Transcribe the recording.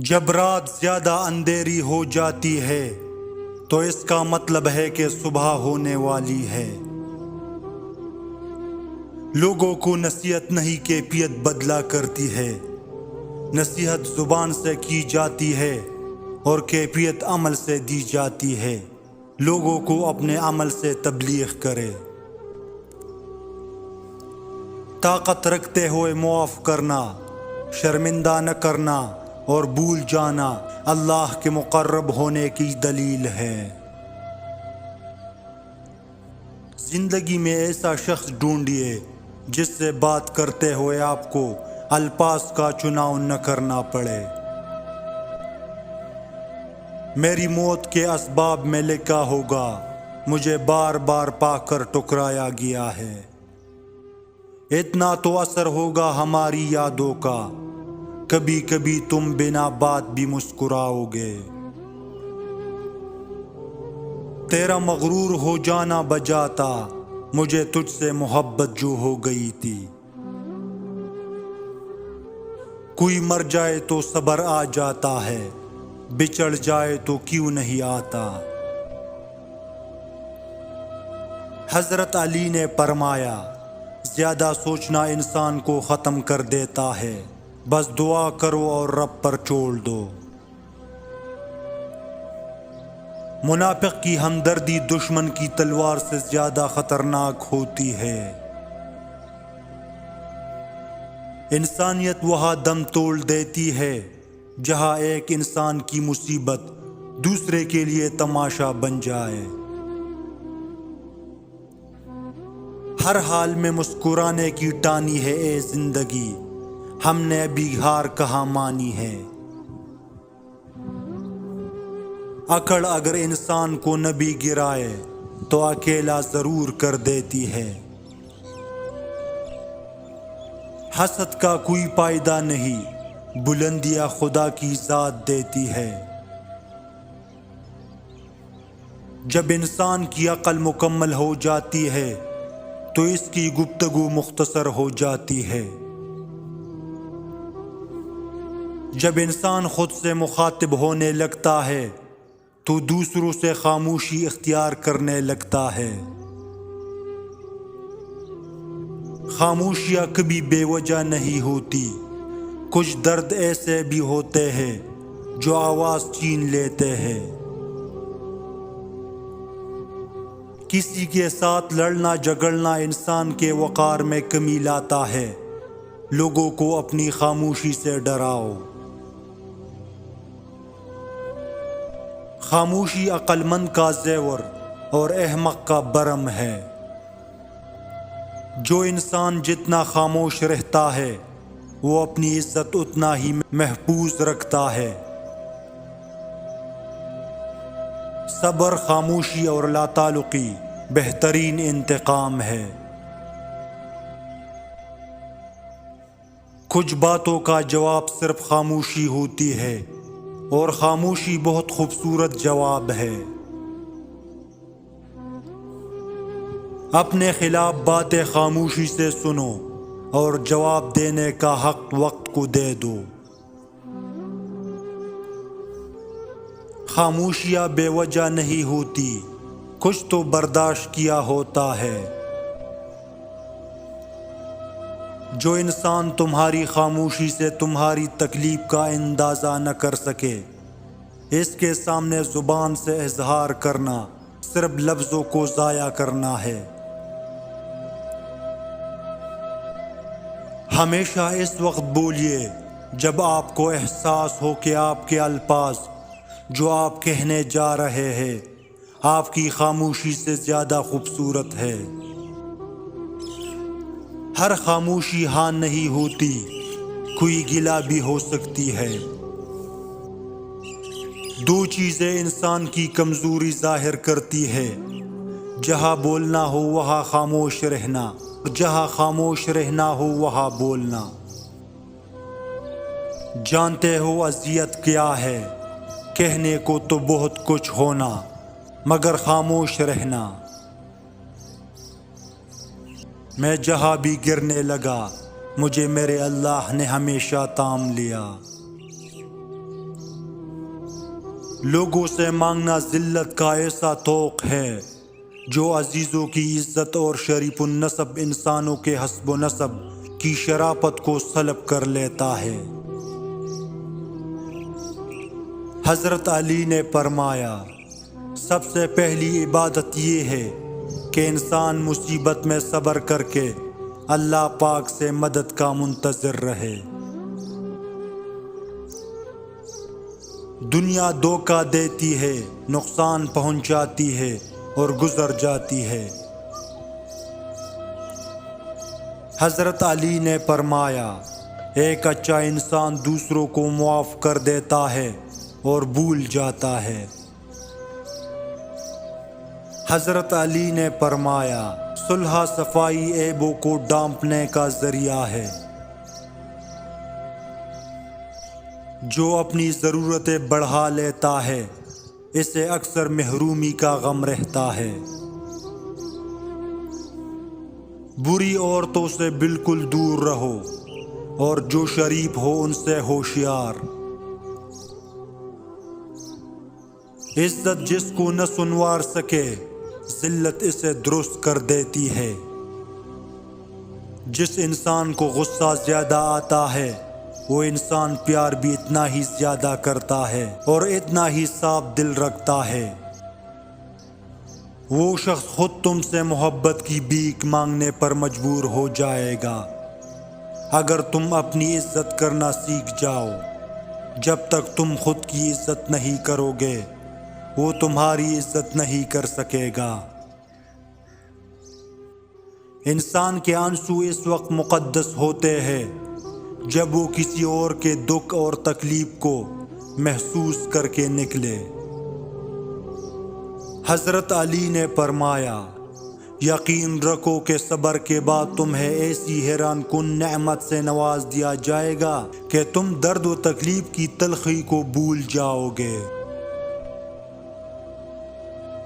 جب رات زیادہ اندھیری ہو جاتی ہے تو اس کا مطلب ہے کہ صبح ہونے والی ہے۔ لوگوں کو نصیحت نہیں کیفیت بدلا کرتی ہے، نصیحت زبان سے کی جاتی ہے اور کیفیت عمل سے دی جاتی ہے۔ لوگوں کو اپنے عمل سے تبلیغ کرے۔ طاقت رکھتے ہوئے معاف کرنا، شرمندہ نہ کرنا اور بھول جانا اللہ کے مقرب ہونے کی دلیل ہے۔ زندگی میں ایسا شخص ڈھونڈیے جس سے بات کرتے ہوئے آپ کو الفاظ کا چناؤ نہ کرنا پڑے۔ میری موت کے اسباب میں لکھا ہوگا، مجھے بار بار پا کر ٹکرایا گیا ہے۔ اتنا تو اثر ہوگا ہماری یادوں کا، کبھی کبھی تم بنا بات بھی مسکراؤ گے۔ تیرا مغرور ہو جانا بجاتا، مجھے تجھ سے محبت جو ہو گئی تھی۔ کوئی مر جائے تو صبر آ جاتا ہے، بچڑ جائے تو کیوں نہیں آتا۔ حضرت علی نے فرمایا، زیادہ سوچنا انسان کو ختم کر دیتا ہے، بس دعا کرو اور رب پر چھوڑ دو۔ منافق کی ہمدردی دشمن کی تلوار سے زیادہ خطرناک ہوتی ہے۔ انسانیت وہاں دم توڑ دیتی ہے جہاں ایک انسان کی مصیبت دوسرے کے لیے تماشا بن جائے۔ ہر حال میں مسکرانے کی ٹانی ہے اے زندگی، ہم نے ابھی ہار کہاں مانی ہے۔ اکڑ اگر انسان کو نہ بھی گرائے تو اکیلا ضرور کر دیتی ہے۔ حسد کا کوئی فائدہ نہیں، بلندیاں خدا کی ذات دیتی ہے۔ جب انسان کی عقل مکمل ہو جاتی ہے تو اس کی گفتگو مختصر ہو جاتی ہے۔ جب انسان خود سے مخاطب ہونے لگتا ہے تو دوسروں سے خاموشی اختیار کرنے لگتا ہے۔ خاموشیاں کبھی بے وجہ نہیں ہوتی، کچھ درد ایسے بھی ہوتے ہیں جو آواز چھین لیتے ہیں۔ کسی کے ساتھ لڑنا جھگڑنا انسان کے وقار میں کمی لاتا ہے۔ لوگوں کو اپنی خاموشی سے ڈراؤ۔ خاموشی عقل مند کا زیور اور احمق کا برم ہے۔ جو انسان جتنا خاموش رہتا ہے وہ اپنی عزت اتنا ہی محفوظ رکھتا ہے۔ صبر، خاموشی اور لا تعلقی بہترین انتقام ہے۔ کچھ باتوں کا جواب صرف خاموشی ہوتی ہے اور خاموشی بہت خوبصورت جواب ہے۔ اپنے خلاف باتیں خاموشی سے سنو اور جواب دینے کا حق وقت کو دے دو۔ خاموشیاں بے وجہ نہیں ہوتی، کچھ تو برداشت کیا ہوتا ہے۔ جو انسان تمہاری خاموشی سے تمہاری تکلیف کا اندازہ نہ کر سکے، اس کے سامنے زبان سے اظہار کرنا صرف لفظوں کو ضائع کرنا ہے۔ ہمیشہ اس وقت بولیے جب آپ کو احساس ہو کہ آپ کے الفاظ جو آپ کہنے جا رہے ہیں آپ کی خاموشی سے زیادہ خوبصورت ہے۔ ہر خاموشی ہاں نہیں ہوتی، کوئی گلہ بھی ہو سکتی ہے۔ دو چیزیں انسان کی کمزوری ظاہر کرتی ہے، جہاں بولنا ہو وہاں خاموش رہنا، اور جہاں خاموش رہنا ہو وہاں بولنا۔ جانتے ہو اذیت کیا ہے؟ کہنے کو تو بہت کچھ ہونا مگر خاموش رہنا۔ میں جہاں بھی گرنے لگا مجھے میرے اللہ نے ہمیشہ تام لیا۔ لوگوں سے مانگنا ذلت کا ایسا طوق ہے جو عزیزوں کی عزت اور شریف النسب انسانوں کے حسب و نسب کی شرافت کو سلب کر لیتا ہے۔ حضرت علی نے فرمایا، سب سے پہلی عبادت یہ ہے کہ انسان مصیبت میں صبر کر کے اللہ پاک سے مدد کا منتظر رہے۔ دنیا دھوکہ دیتی ہے، نقصان پہنچاتی ہے اور گزر جاتی ہے۔ حضرت علی نے فرمایا، ایک اچھا انسان دوسروں کو معاف کر دیتا ہے اور بھول جاتا ہے۔ حضرت علی نے فرمایا، صلح صفائی عیبوں کو ڈھانپنے کا ذریعہ ہے۔ جو اپنی ضرورتیں بڑھا لیتا ہے اسے اکثر محرومی کا غم رہتا ہے۔ بری عورتوں سے بالکل دور رہو اور جو شریف ہو ان سے ہوشیار۔ عزت جس کو نہ سنوار سکے ذلت اسے درست کر دیتی ہے۔ جس انسان کو غصہ زیادہ آتا ہے وہ انسان پیار بھی اتنا ہی زیادہ کرتا ہے اور اتنا ہی صاف دل رکھتا ہے۔ وہ شخص خود تم سے محبت کی بھیک مانگنے پر مجبور ہو جائے گا اگر تم اپنی عزت کرنا سیکھ جاؤ۔ جب تک تم خود کی عزت نہیں کرو گے وہ تمہاری عزت نہیں کر سکے گا۔ انسان کے آنسو اس وقت مقدس ہوتے ہیں جب وہ کسی اور کے دکھ اور تکلیف کو محسوس کر کے نکلے۔ حضرت علی نے فرمایا، یقین رکھو کہ صبر کے بعد تمہیں ایسی حیران کن نعمت سے نواز دیا جائے گا کہ تم درد و تکلیف کی تلخی کو بھول جاؤ گے۔